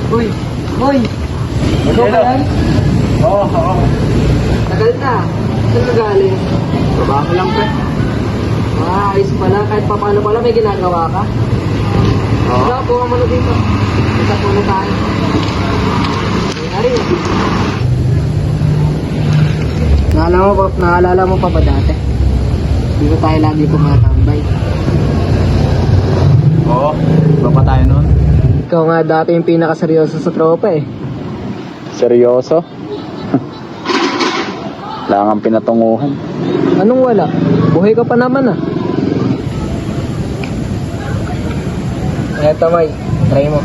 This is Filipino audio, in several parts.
Uy! Uy! Ikaw ba yan? Oo, oo. Tagal na. Saan ka galing? Trabaho lang pa. Ayos pala. Kahit pa paano pala may ginagawa ka. Oo. Wala, buka mo na dito. Isa po na tayo. Ari. Naalala mo pa ba dati? Di ba tayo lagi pumatambay? Oo, iba pa tayo nun. Ikaw nga dati yung pinakaseryoso sa tropa eh. Seryoso? Wala kang pinatunguhan. Anong wala? Buhay ka pa naman ah. Eto May, try mo.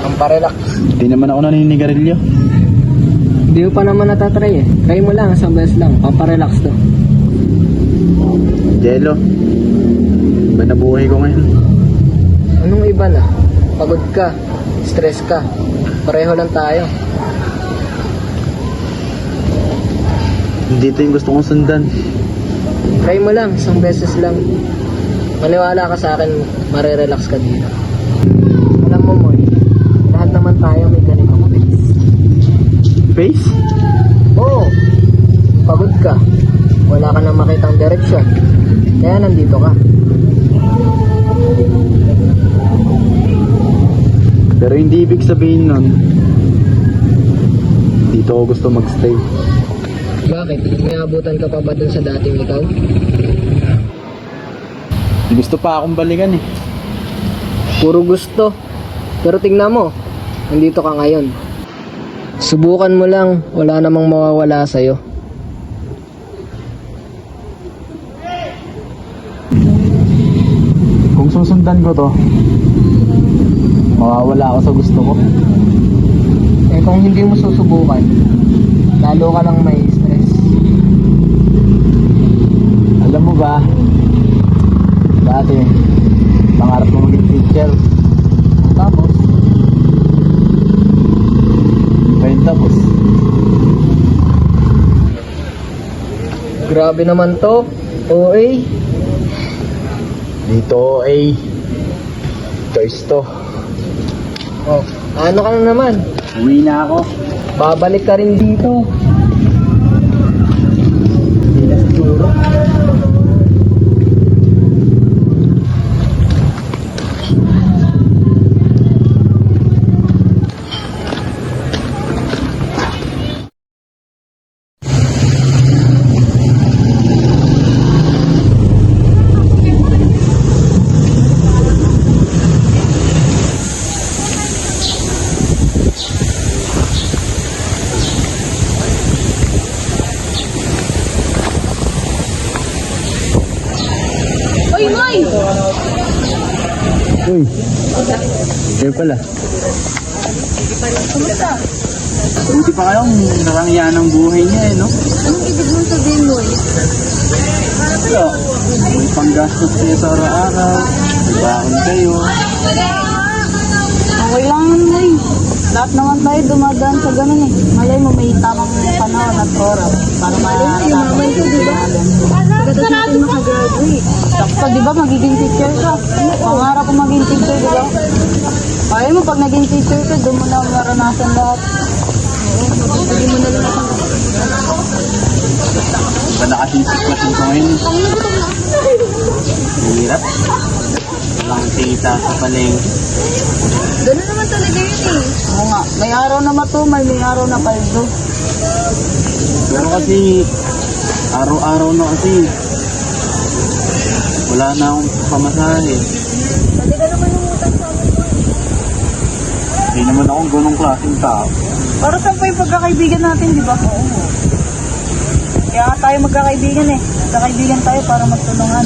Ang parelax. Hindi naman ako naninigarilyo. Hindi mo pa naman natatry eh. Try mo lang, isang beses lang. Pamparelax to. Jello, iba na buhay ko ngayon. Anong iba na? Pagod ka, stress ka. Pareho lang tayo. Hindi ito yung gusto kong sundan. Try mo lang, isang beses lang. Maniwala ka sa akin, marirelax ka dito. Alam mo Moy, lahat naman tayo may ganitong face. Face? Oo, pagod ka. Wala ka nang makitang direksyon. Kaya nandito ka. Pero hindi ibig sabihin nun, dito ako gusto magstay. Bakit? May abutan ka pa ba dun sa dating ikaw? Gusto pa akong balikan eh. Puro gusto. Pero tingnan mo, nandito ka ngayon. Subukan mo lang, wala namang mawawala sa'yo. Kung susundan ko to, mawawala ako sa gusto ko. Eh kung hindi mo susubukan, lalo ka lang may stress. Alam mo ba, dati, pangarap mo maging teacher. Tapos, Ngayon tapos, grabe naman to. OA. dito ay choice to. Oh, ano ka na naman? Uwi na ako. Babalik ka rin dito. Hindi na siguro. Uy, Moy! Uy, kayo pala. Kumusta? Buti pa kayong nakangyan ng buhay niya eh, no? Anong ibig mong sabihin, Moy? Wala. May panggastos kayo sa araw-araw. May baon kayo. Okay lang naman, Moy. Lahat naman tayo dumadaan sa ganun eh. Malay mo may tamang panahon at oras para maarapan ko, di ba? Pagkatapos natin makagraduate. Sakto, di ba? Magiging teacher ka. Pangarap ko maging teacher, di ba? Kaya mo, pag naging teacher ka, doon mo na maranasan lahat. Oo, mabibigyan mo na lang ako. Iba na kasing sitwasyon ko ngayon. Hirap. Walang kita sa palengke. Ganun naman talaga yun eh. Oo nga, may araw na matumay, may araw na paldo. Pero kasi, araw-araw na kasi, wala na akong pamasahe. Pwede ka naman umutang sa amin, Moy. Hindi naman akong ganong klaseng tao. Para saan pa yung pagkakaibigan natin, di ba? Oo. Kaya nga tayo magkakaibigan eh. Magkakaibigan tayo para magtulungan.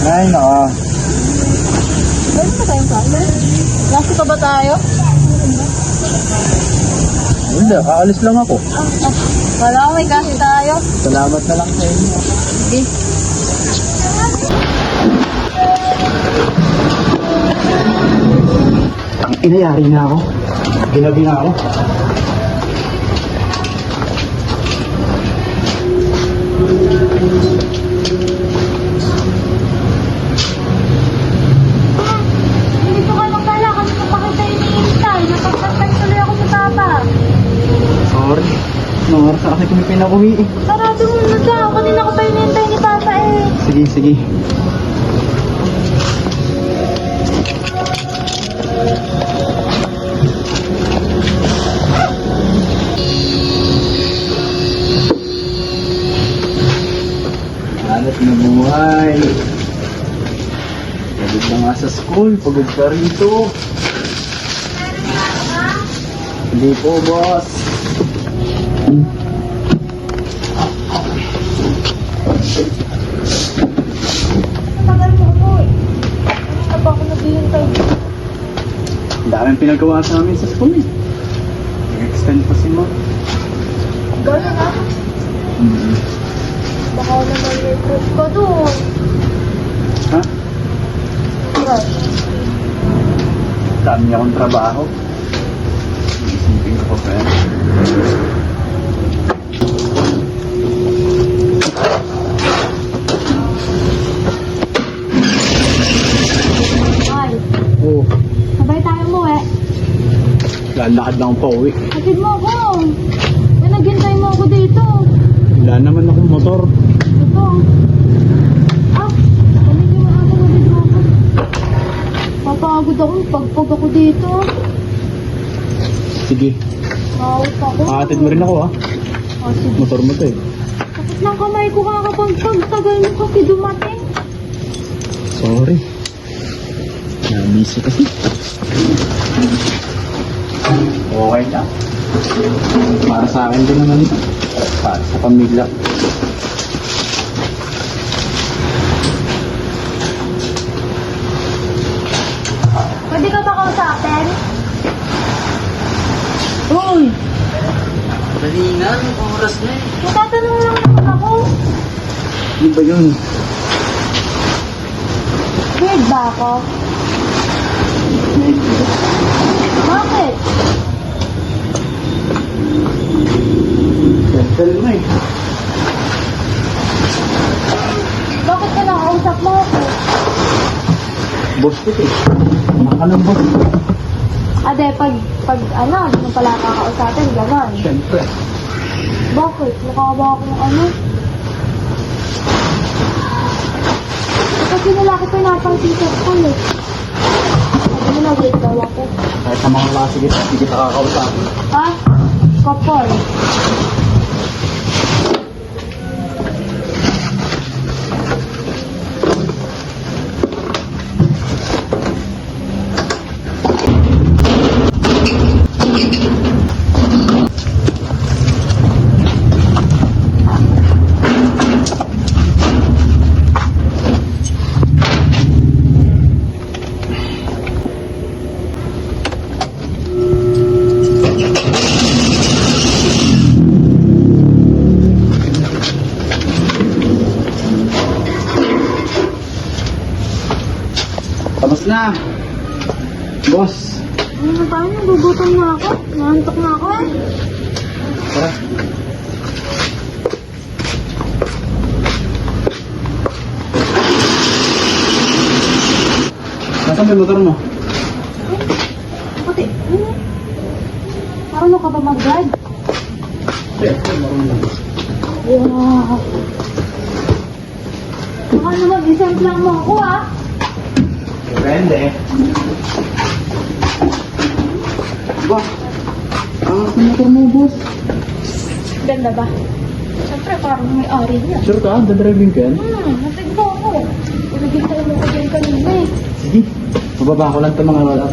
Ay, naka. Pwede ba tayong klase? Klase pa ba tayo? Hindi, aalis lang ako. Wala ko, may kasi tayo. Salamat na lang sa inyo. Sige. Ang inayari na ako. Ginabi na ako. Hindi ko kayo magkala kasi napakita yung iniintay. Napagpagpag tuloy ako sa tata. Sorry. Nung oras na kasi kami pinakuwi eh. Sarado mo na daw. Kanina ko pa inintay ni tata eh. Sige, sige. Hanap na buhay. Pagod na nga sa school, pagod ka rito. Hindi po, boss. Tagal mo ko eh. Ano ba ako naghihintay? Ang daming pinagawa sa amin sa school eh. Nag-extend pa si Mom. Gano'n ah. Baka naman may crush ka doon. Ha? Crush. Dami niya akong trabaho. Isipin ko pa pa yan. Ay, Oo. sabay tayo mo eh. Lalakad lang pa uwi. Hatid mo ako. May naghintay mo ako dito. Wala naman akong motor. Ito. Ah, hindi mo ako hatid mo ako. Papagod ako. Pagpag ako dito. Sige. Out ako. Makatid mo rin ako ha. Oh, sige. Motor mo to eh. Tapos ng kamay ko kakapagpag. Tagal mo kasi dumating. Sorry. Na-busy kasi. Okay lang. Para sa akin din naman ito. Para sa pamilya. Pwede ka ba kausapin? Uy! Dali na, anong oras na eh. Matatanong lang naman ako. Ano ba yun? Weird ba ako? Bakit? Mental na eh. Bakit ka nakausap mo ako? Boss ko eh. Anak ka ng boss. Ade, pag ano, hindi mo pala kakausapin, gano'n. Siyempre. Bakit? Mukha ba akong ano? Kasi lalaki pinapansin sa school eh. Sabi mo na, wait daw ako. Kahit sa mga klase kita, hindi kita kakausapin. Ha? Kapal. Tapos na. Boss. Ano na tayo? Nagugutom na ako. Naantok na ako eh. Tara. Nasaan yung motor mo? Pati, marunong ka ba mag-drive? Wow. Baka naman isang lang mo ako ah. Depende. Ba? Ang motor mo, boss. Ganda ba? Siyempre parang may ari niya. Sure ka? Dadriving ka yan? Natig mo ako. Pinagintay mo ko dyan kanina eh. Sige. Mababa ko lang ito mga wala.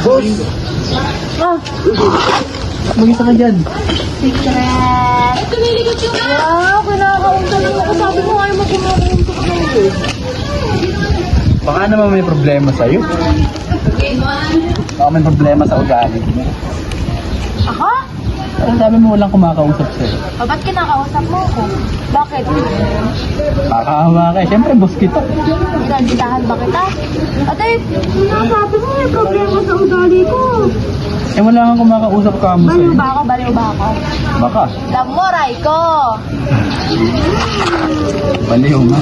Boss! Ah, Mag-isa ka dyan. secret. Ay, tumilikot yung Wow, kinakaunta lang ako. Sabi ko ayaw mo kumakaunta ka na. Baka naman may problema sa'yo. Baka may problema sa ugali. Ako? Parang sabi mo walang kumakausap sa'yo. O, ba't kinakausap mo ako? Bakit? Kakahawa ka eh. Siyempre, boss kita. Pinagitahan ba kita? Ate, sabi mo may problema sa ugali ko. Eh, wala kang kumakausap ka mo Baliw sa'yo. ba ako? Baliw ba ako? Baka. Lamoray ko! Baliw nga.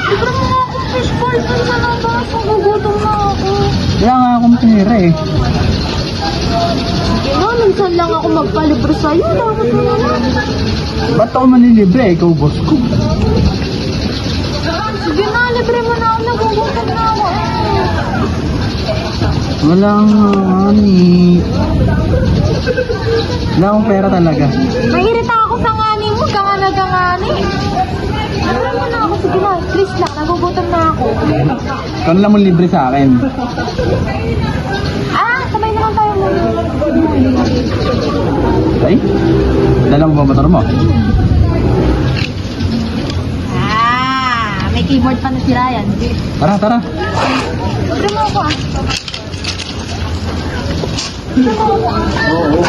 Ito mo nga akong fish ball dun sa labas. Nagugutom na ako. Wala nga akong tinira eh. Sige na, minsan lang ako magpalibre sa'yo. Dapat mo naman. Ba't ako manilibre? Ikaw boss ko. Sige na, libre mo na ako. Nagugutom na ako. Wala nga, honey. Wala akong pera talaga. Nahirita ako sa ngani mo. Kangana-kangani. Libre mo na ako. Sige na, please lang. Nagugutom na ako. Ikaw na lang mo libre sa akin. Ah, sabay naman tayo mo. Ay? Dala mo ba motor mo? Ah, may keyboard pa na si Ryan. Tara, tara. Libre mo ako ah. Oo.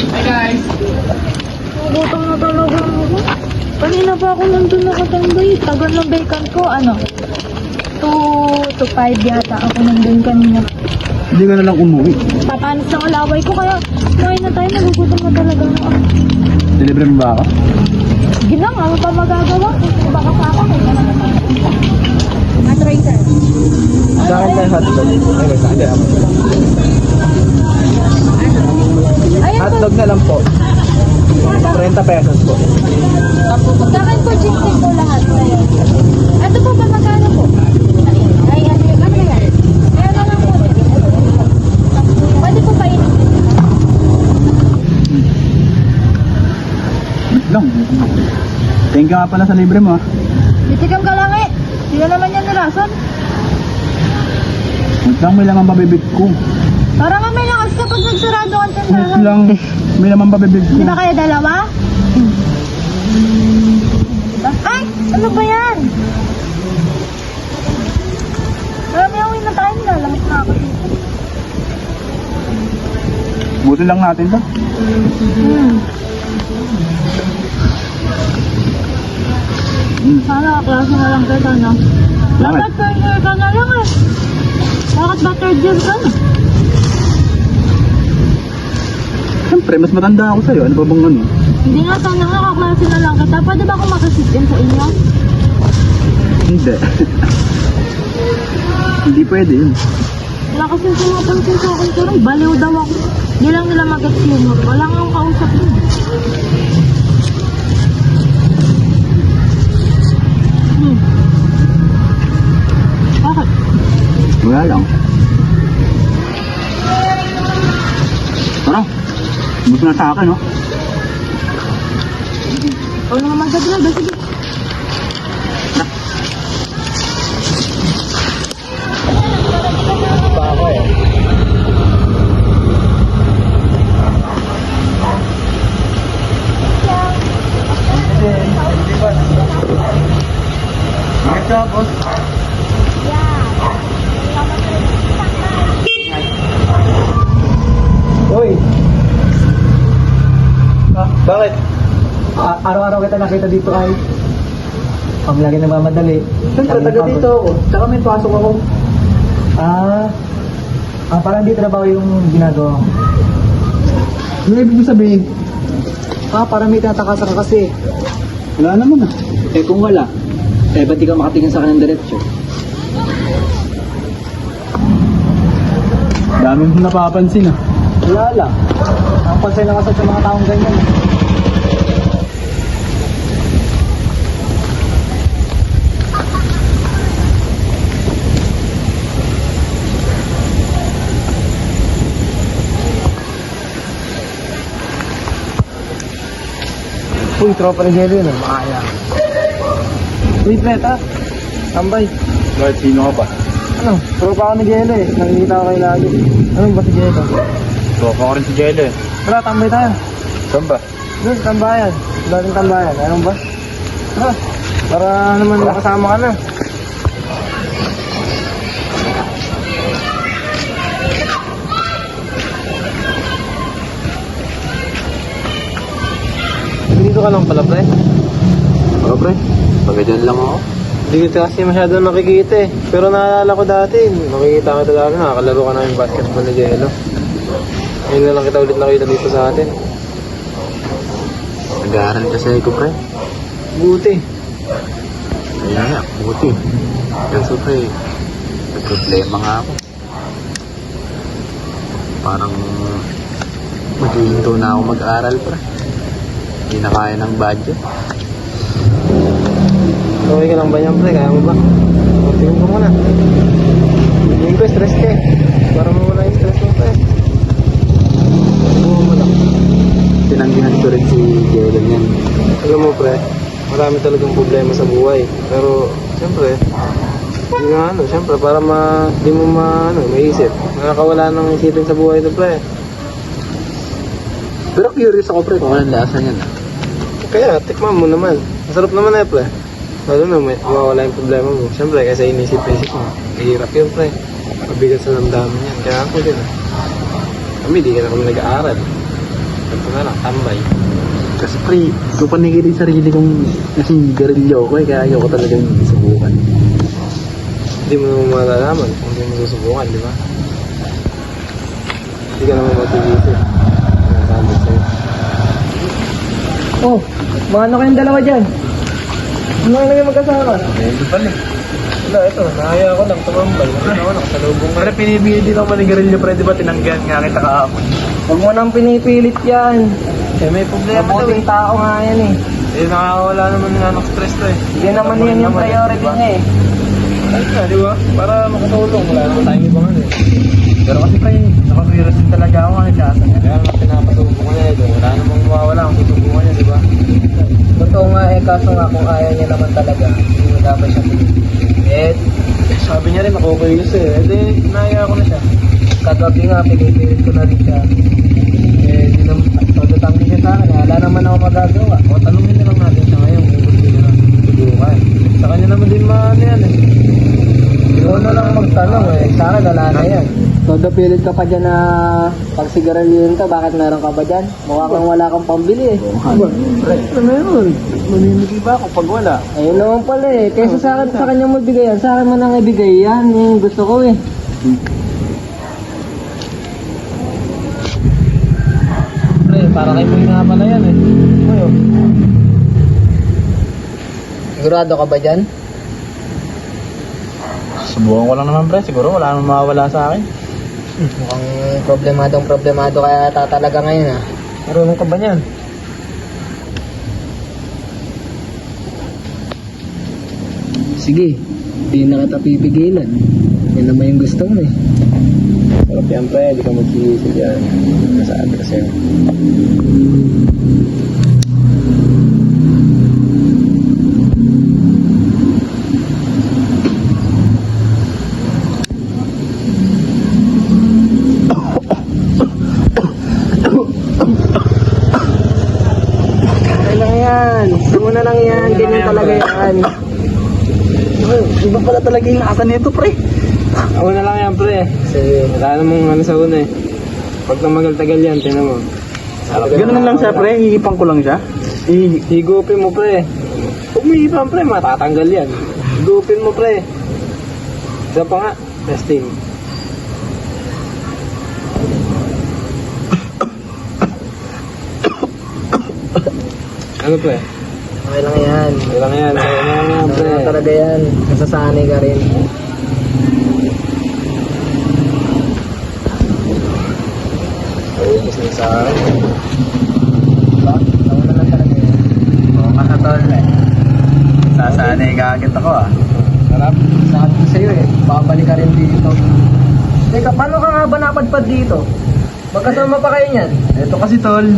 Hi guys! Nagutom na talaga ako. Kanina pa ako nandun nakatambay. Tagal ng bacon ko, ano? 2 to 5 yata ako nandun kanina. Hindi ka na lang umuwi. Papanis ng alaway ko, kaya kain na tayo. Nagugutom na talaga ako. Deliver mo ba ako? Sige lang, ano pa magagawa? Kung baka sa ako, kaya naman tayo. Matry sir. Sa akin tayo hotdog. Ay, sa akin ako. Ayun po. Hotdog na lang po. 30 pesos po. Sa akin po, chicken po lahat. Ayun. Ito po ba magkano po? Ay, ano ba yan? Kaya na lang po. Pwede po painin. Lang. Thank you nga pala sa libre mo ah. Titikam ka lang eh. Sila naman yan nilason. Wait lang, may laman pabibig ko. Parang nga may lakas kapag nagsarado ang Wait tindahan. lang, may laman pabibig ko. Di ba kayo dalawa? Diba? Ay! Ano ba yan? May awin na tayo. Nalamit na ako dito. Buti lang natin to. Sana kaklase na lang kita, no? Dapat partner ka na lang eh. Bakit ba third year ka na? Siyempre, mas matanda ako sa'yo. Ano ba bang ano? Hindi nga, sana nga kaklase na lang kita. Pwede ba akong makasit din sa inyo? Hindi. Hindi pwede yun. Wala kasing sumapansin sa akin, pero baliw daw ako. Hindi lang nila mag-gets humor. Wala nga akong kausap yun. Bakit? Wala lang. Tara. Gusto na sa akin, no? Ano naman sa grab, sige. Pa ako eh. Bakit ka, boss? Uy! Bakit? Araw-araw kita nakita dito ay pag lagi nagmamadali. Siyempre, taga dito ako. Tsaka may pasok ako. Parang di trabaho yung ginagawa ko. Ano ibig sabihin? Parang may tatakasa ka kasi. Wala naman ah. Eh kung wala, ba't di ka makatingin sa akin ng diretsyo? Dami mong napapansin ah. Wala lang. Ang pansin lang kasi sa mga taong ganyan. Uy, tropa ni Jelly yun. Makaya. Wait, pre, ta. Tambay. Bakit sino ka ba? Ano? Tropa ako ni Jello eh. Nakikita ko kayo lagi. Anong ba si Jello? Tropa ko rin si Jello eh. Tara, tambay tayo. Saan ba? Doon, tambayan. Dating tambayan. Anong ba? Tara. Para naman nakasama ka na. Dito ka lang pala, pre. Oo, pre. Pagkadyan lang ako. Hindi kita kasi masyado nakikita eh. Pero naalala ko dati, nakikita ko ito dati, nakakalaro ka namin basketball ni Jello. Ngayon na lang kita ulit nakita dito sa atin. Nag-aaral kasi ako, pre. Buti. Ayun nga, buti. Kaso, pre, may problema nga ako. Parang maghihinto na ako mag-aral, pre. Hindi na kaya ng budget. Okay ka lang ba niyan, pre? Kaya mo ba? Tingin ko muna. Hindi ko stress ka eh. Para mawala yung stress mo, pre. Buo mo lang. Tinanggihan ko rin si Jello niyan. Alam mo, pre, marami talagang problema sa buhay. Pero, siyempre, hindi nga siyempre, para di mo maisip. Nakakawala ng isipin sa buhay ito, pre. Pero curious ako, pre, kung anong lasa niyan. Kaya, tikman mo naman. Masarap naman eh, pre. Lalo na, mawawala yung problema mo. Siyempre, kasi inisip-isip mo. Mahirap yun, pre. Mabigat sa damdamin yan. Kaya ako din, Kami, di ka na kami nag-aaral. Ito na lang, tambay. Kasi, pre, ko panigilin sarili kong nasigarilyo ko kaya ayoko talagang subukan. Hindi mo naman malalaman kung hindi mo susubukan, di ba? Hindi ka naman mag-iisip. Sabi sa'yo. Oh, mga ano kayong dalawa dyan? Ano kayo magkasama? Medyo pala. Wala, ito. Nahaya ko lang tumambay. Wala ako nakasalubong. Pre, pinibili din ako manigarilyo, pre, di ba tinanggihan nga kita kahapon? Huwag mo nang pinipilit yan. Eh, may problema daw. Mabuting tao nga yan eh. Eh, nakakawala naman nga ng stress to eh. Hindi naman yan yung priority niya eh. Ayun na, di ba? Para makatulong. Wala naman tayong ibang ano eh. Pero kasi pre, nakapirus din talaga ako ang lasa niya. Kaya nga pinapasubo ko na eh. Wala namang mawawala kung susubukan niya, di ba? Totoo nga eh, kaso nga kung ayaw niya naman talaga, hindi mo dapat siya pilitin. Eh, sabi niya rin makukuyos eh. Eh, di, nahaya ko na siya. Kagabi nga, pinipilit ko na rin siya. Eh, di naman, tatanggi siya sa akin. Wala naman ako magagawa. O, tanungin na lang natin siya ngayon kung gusto niya na subukan. Sa kanya naman din maano yan eh. Ikaw na lang magtanong eh. Sa akin, wala na yan. Todo pilit ka pa dyan na pag sigarilyo yun ka, bakit meron ka ba dyan? Mukha kang wala kang pambili eh. Pre, ano yun? Mamimigay ba ako pag wala? Ayun naman pala eh. Kaysa sa akin, sa kanya mo bigay yan. Sa akin mo nang ibigay yan. Yung gusto ko eh. Pre, para kay Boy nga pala yan eh. Ayo. Sigurado ka ba dyan? Subukan ko lang naman pre, siguro wala namang mawawala sa akin. Mukhang problemado kaya talaga ngayon ah. Marunong ka ba niyan? Sige, hindi na kita pipigilan. Yan naman yung gusto mo eh. Sarap yan pre, di ka magsisisi yan. Nasabi ko sa'yo. Gusto mo na lang yan, ganyan talaga yan. Iba pala talaga yung lasa nito pre. Ako na lang yan pre. Kasi wala namang ano sa una eh. Pag tumagal-tagal yan, tinan mo. Ganun lang siya pre, hihipang ko lang siya. Higupin mo pre. Huwag mo hihipang pre, matatanggal yan. Higupin mo pre. Isa pa nga, testing. Ano pre? Okay lang yan. Okay lang yan. Okay lang yan, pre. Talaga yan. Nasasanay ka rin. Ubus na sa akin. Diba? Ako na lang talaga yan. Oo nga tol eh. Sasanay ka agad ako ah. Sarap. Sabi ko sa'yo eh. Babalik ka rin dito. Teka, paano ka nga ba napadpad dito? Magkasama pa kayo niyan? Ito kasi tol,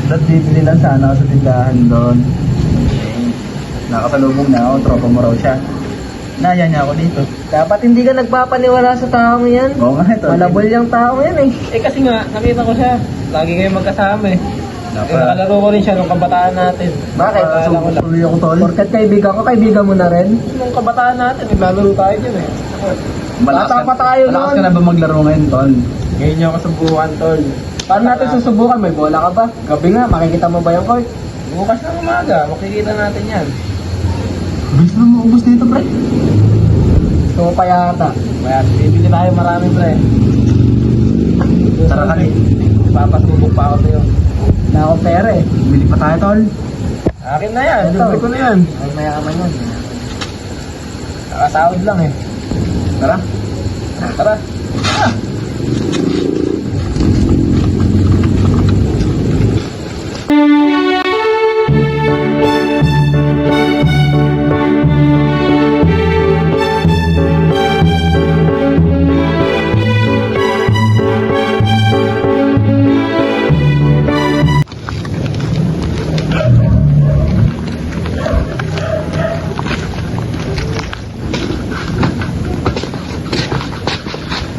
bibili lang sana ako sa tindahan doon. Nakasalubong na ako, tropa mo raw siya. Naya niya ako dito. Dapat hindi ka nagpapaniwala sa tao yan. Oo nga, ito. Malabol yung tao yan eh. Eh kasi nga, nakita ko siya. Lagi kayo magkasama eh. Nakalaro ko rin siya nung kabataan natin. Bakit? Tuloy ako tol. Porkat kaibigan ko, kaibigan mo na rin. Nung kabataan natin, naglalaro tayo dyan eh. Bata pa tayo Malakas noon. ka na ba maglaro ngayon, tol? Ngayon niya ako subukan, tol. Paano natin susubukan? May bola ka ba? Gabi nga, makikita mo ba yung court? Bukas ng umaga, makikita natin yan. Bilis na maubos dito, pre. Gusto mo pa yata. Kaya bibili tayo marami, pre. Tara kali. Papasubok pa ako sa'yo. Na akong pera eh. Bili pa tayo, tol. Akin na yan, Ito. libre ko na yan. Ay, mayaman yan. Nakasahod lang eh. Tara. Tara. Ah.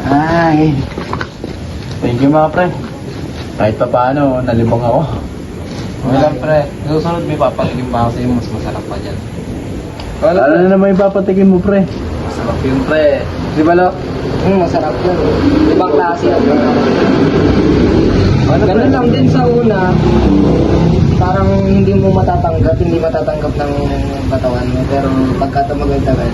Ay. Thank you mga pre. Kahit pa paano, nalibang ako. Okay lang, pre. Susunod may papangilin pa ako sa'yo. Mas masarap pa dyan. Ano na naman yung papatikin mo pre? Masarap yun, pre. Di ba, Lo? Masarap yun. Ibang klase yan. Ganun lang din sa una. Parang hindi mo matatanggap, hindi matatanggap ng katawan mo. Pero pagka tumagal-tagal,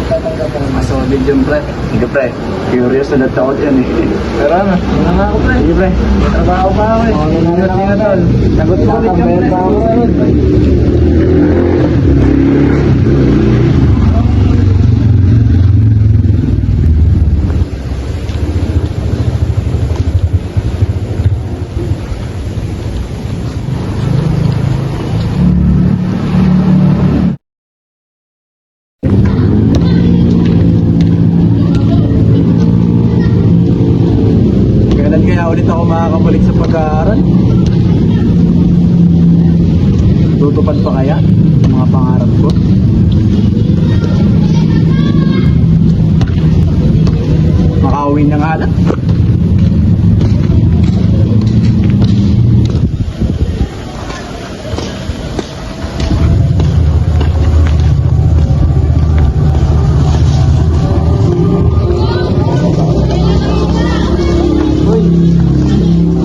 tatanggap mo. Mas solid yun pre. Hindi pre. Curious na ako dyan eh. Pero ano? Ano nga ako pre? Sige pre. May trabaho pa ako eh. Ingat nga tol. Sagot mo ulit yan pre. Kailan kaya ulit ako makakabalik sa pag-aaral? Tutupad pa kaya ang mga pangarap ko? Makauwi na nga lang.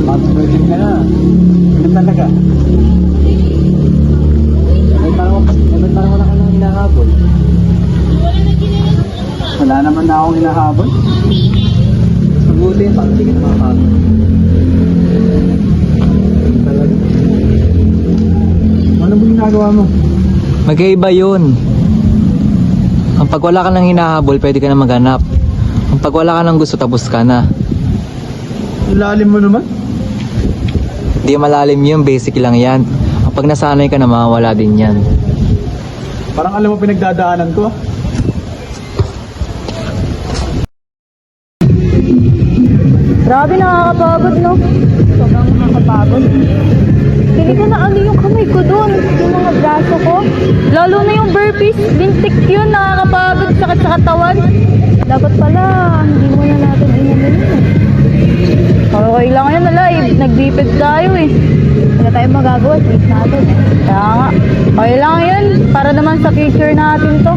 Pag-virgin ka na. Ano talaga? May parang wala ka nang hinahabol. Wala naman na akong hinahabol. Mabuti, pag hindi ka na makakagod. Talaga. Ano ba ginagawa mo? Magkaiba yun. Ang pag wala ka nang hinahabol, pwede ka na maghanap. Ang pag wala ka nang gusto, tapos ka na. Ilalim mo naman. Di malalim yun, basic lang yan. Ang pag nasanay ka na, mawawala din yan. Parang alam mo pinagdadaanan ko. Grabe, nakakapagod, no? Sobrang nakakapagod. Hindi ka na ano yung kamay ko doon, yung mga braso ko. Lalo na yung burpees, bintik yun, nakakapagod, sakit sa katawan. Dapat pala, hindi mo na natin inumin yun. Okay lang yan, live. Nag-biped tayo eh. Wala tayong magagawa, sleep natin eh. Kaya nga, okay lang yan. Para naman sa future natin to.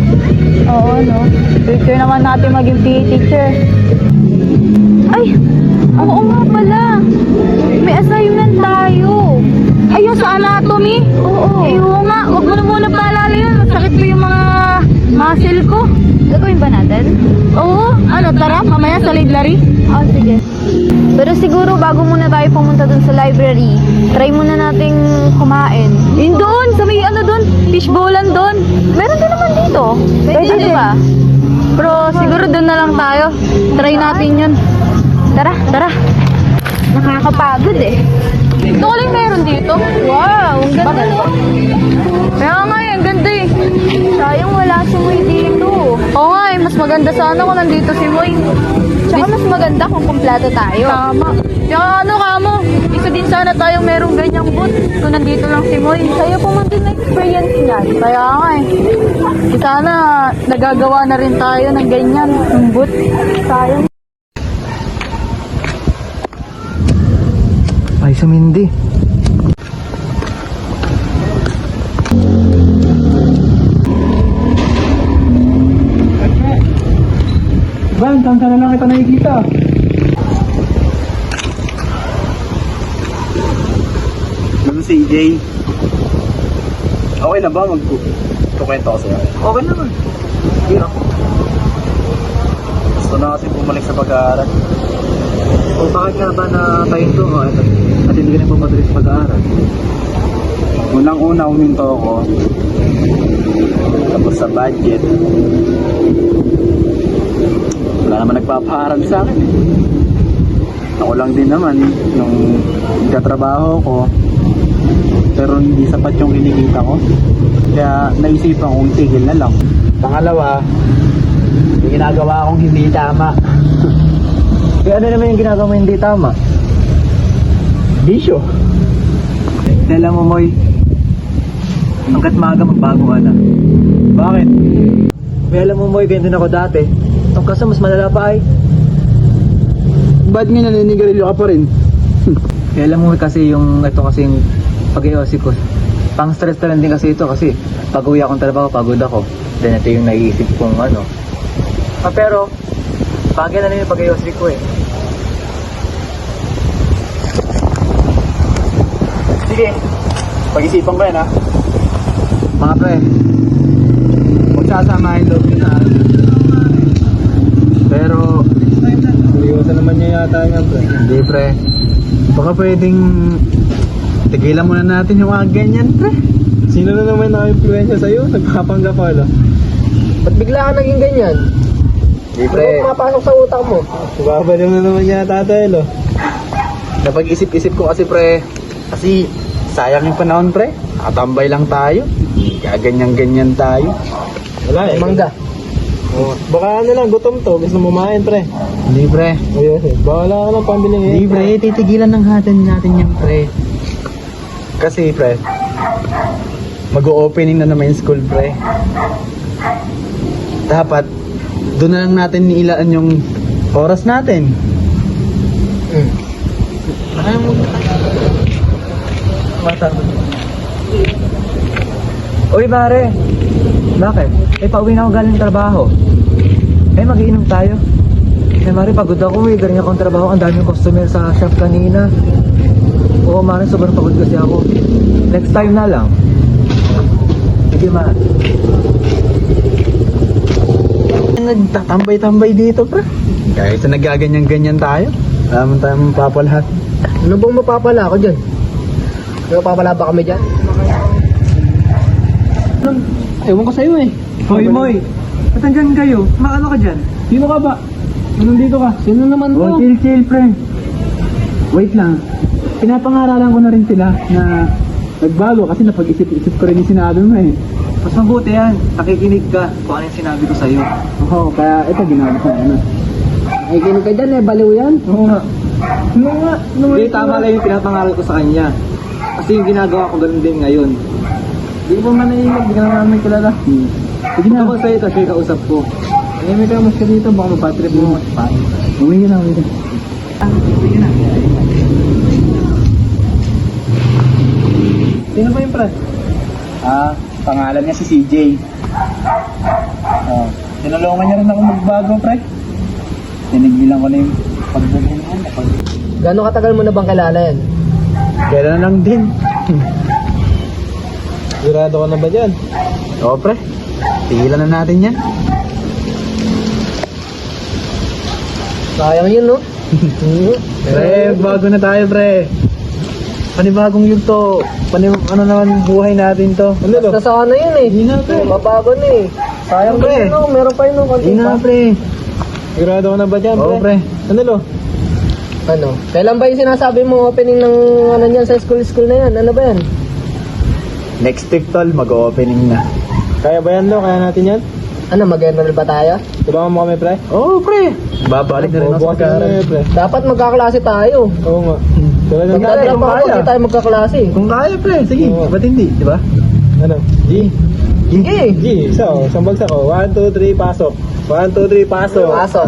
Oo, no? Future naman natin maging PE teacher. Ay! Oo nga pala. May assignment tayo. Ayun sa anatomy? Oo. Oo nga. Huwag mo na muna paalala yun. Masakit ko yung mga muscle ko. Gagawin ba natin? Oo. Ano, tara? Mamaya sa library? Oo, sige. Pero siguro bago muna tayo pumunta dun sa library, try muna nating kumain. Yun doon, sa may ano doon, fishbowlan doon. Meron din naman dito. Pwede di ba? Pero siguro doon na lang tayo. Try natin yun. Tara, tara. Nakakapagod eh. Ito lang meron dito. Wow, ang ganda no? Kaya nga eh, ang ganda eh. Sayang wala si Moy dito. Oo nga eh, mas maganda sana kung nandito si Moy. Tsaka mas maganda kung kumpleto tayo. Tama. Tsaka ano ka mo, isa din sana tayong merong ganyang booth. malungkot kung nandito lang si Moy. Sa'yo po man din na-experience niyan. Kaya nga eh. Sana nagagawa na rin tayo ng ganyan. Sumbot. Sayang. Ay, sumindi. Van, saan na lang kita nakikita? Ano si Jay? Okay na ba magkukwento ko sa'yo? Okay naman. Hindi na. Gusto na kasi bumalik sa pag-aaral. O bakit nga ba na tayo ito? At hindi ka na pumatuloy sa pag-aaral. Unang-una huminto ako. Tapos sa budget. Wala naman nagpapaaral sa akin eh. Ako lang din naman nung nagtatrabaho ko. Pero hindi sapat yung kinikita ko. Kaya naisipan kong tigil na lang. Pangalawa, yung ginagawa kong hindi tama. Eh, ano naman yung ginagawa mo hindi tama? Bisyo. Alam mo, Moy, hanggat maaga magbago ka na. Bakit? May alam mo, Moy, ganyan din ako dati. Ang kaso, mas malala pa ay. Ba't nga naninigarilyo ka pa rin? Kaya alam mo kasi ito kasi yung pag-iosip ko. Pang stress na lang din kasi ito kasi pag uwi akong trabaho, pagod ako. Then ito yung naiisip kong ano. Pero, bagay na rin yung pag-iosip ko eh. Sige, pag-isipan ko yan ha. Mga pre, Magsasamahin loob yun ha. Pero, seryoso naman niya yata yan pre. hindi pre. Baka pwedeng tigilan muna natin yung mga ganyan pre. Sino na naman naka-influensya sa'yo? Nagpapanggap ka lang. Ba't bigla ka naging ganyan? Hindi Ano pumapasok sa utak mo? Babaliw na naman yata tayo lo. Napag-isip-isip ko kasi pre. Kasi sayang yung panahon pre. Nakatambay lang tayo. Gaganyan-ganyan tayo. Wala eh. Mangga. Baka ano lang, gutom to. Gusto mo kumain, pre. Hindi pre. Ayun eh. Bahala ka lang pambili ngayon. Hindi pre, titigilan ng natin yan pre. Kasi pre, mag-o-opening na naman yung school pre. Dapat, doon na lang natin niilaan yung oras natin. Uy pare, bakit? Eh pauwi na ako galing trabaho. Eh magiinom tayo. Eh Mare, pagod ako eh. Galing akong trabaho. Ang daming customer sa shop kanina. Oo Mare, sobrang pagod kasi ako. Next time na lang. Sige Mare. Nagtatambay-tambay dito pre. Kahit sa nagaganyan-ganyan tayo, alam tayo mapapalahat. Ano bang mapapala ako dyan? May mapapala ba kami dyan? Ewan ko sa'yo eh. Hoy Moy, ba't andyan kayo? Maano ka dyan? Sino ka ba? Anong dito ka? Sino naman to? Oh, chill pre. Wait lang. Pinapangaralan ko na rin sila na nagbago kasi napag-isip-isip ko rin yung sinabi mo eh. Mas mabuti yan. Nakikinig ka kung ano yung sinabi ko sa'yo. Oo, kaya ito ginagawa ko ano. Ay, kinig ka dyan eh. Baliw yan. Oo nga. Ano nga? Hindi, tama lang yung pinapangaral ko sa kanya. Kasi yung ginagawa ko ganun din ngayon. Di mo man naiinig. Di ka naman namin kilala. Sige Ito na. ko sa'yo, ito siya yung kausap ko. Ay, may kamas ka dito. Baka mapatrip mo. Uwi ka na, uwi ka. Sino ba yung pre? Pangalan niya si CJ. Tinulungan niya rin ako magbago, pre. Tinigbilan ko na yung pagdating niya. Gano'ng katagal mo na bang kilala yan? Kailan lang din. Sigurado ka na ba dyan? Oo, pre. Tigilan na natin yan. Sayang yun, no? Pre, bago na tayo, pre. Panibagong yugto. Ano naman buhay natin to. Basta sa ano yun eh. Hindi na, pre. Mabago na eh. Sayang Pre. pre. No? Meron pa yun, no? Konti Hindi na, pa. pre. Sigurado ka na ba dyan, Oo, pre. Ano lo? Ano? Kailan ba yung sinasabi mo opening ng ano niyan sa school na yan? Ano ba yan? Next week, tol, mag-opening na. Kaya ba yan, lo? Kaya natin yan? Ano, mag-enroll ba tayo? Tulungan mo kami, pre? Oo, pre. Babalik na rin ako sa pag-aaral. Dapat magkaklase tayo. Oo nga. Tulad ng dati, Magtatrap kung ako, kaya. hindi tayo magkaklase. Kung kaya, pre. Sige, Oo. ba't hindi, di ba? Ano? G. Sige. G, so, isang bagsak ko. 1, 2, 3, pasok. 1, 2, 3, pasok. Aso.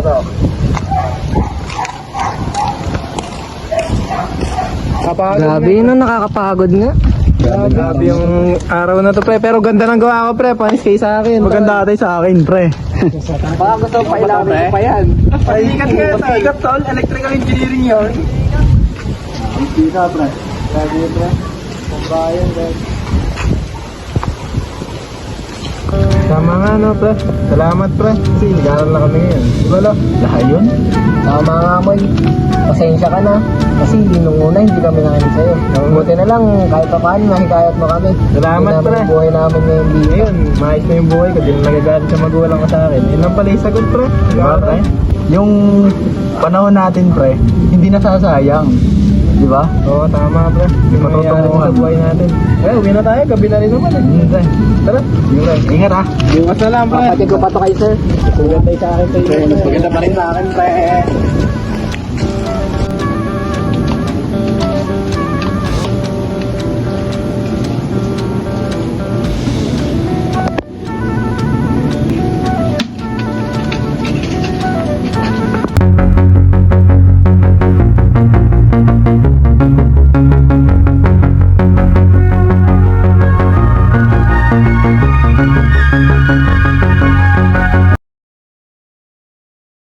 Grabe, no, nakakapagod nga. Grabe yung araw na to, pre. Pero ganda ng gawa ko, pre. Panis kayo sa akin. Maganda ka tayo sa akin, pre. Baka gusto mo pailamin ko pa yan. Pasikat nga, pasikat, tol. Electrical engineering yun. Kita, pre. Grabe, pre. Pambayan, pre. Tama nga, no, pre. Salamat, pre. Kasi nag-aaral na kami ngayon. Di ba, lo? Lahat yun? Tama nga mo, pasensya ka na. Kasi nung una hindi kami nakinig sa'yo. Buti na lang kahit pa paano nahikayat mo kami. Salamat, Hindi namin pre. yung buhay namin ngayon dito. Ngayon, maayos na yung buhay ko. Di na nagagalit sa magulang ko sa akin. Yun lang pala yung sagot, pre. Diba, pre? Yung panahon natin, pre, hindi nasasayang. Di ba? Oo, tama, pre. Yung matutunguhan sa buhay natin. Uwi na tayo. Gabi na rin naman. Pre. Tara. Pre. Ingat, ha. Bukas na lang, pre. Papatid ko pa to kay sir. Maganda tayo sa akin, pre. Maganda pa rin sa akin, pre.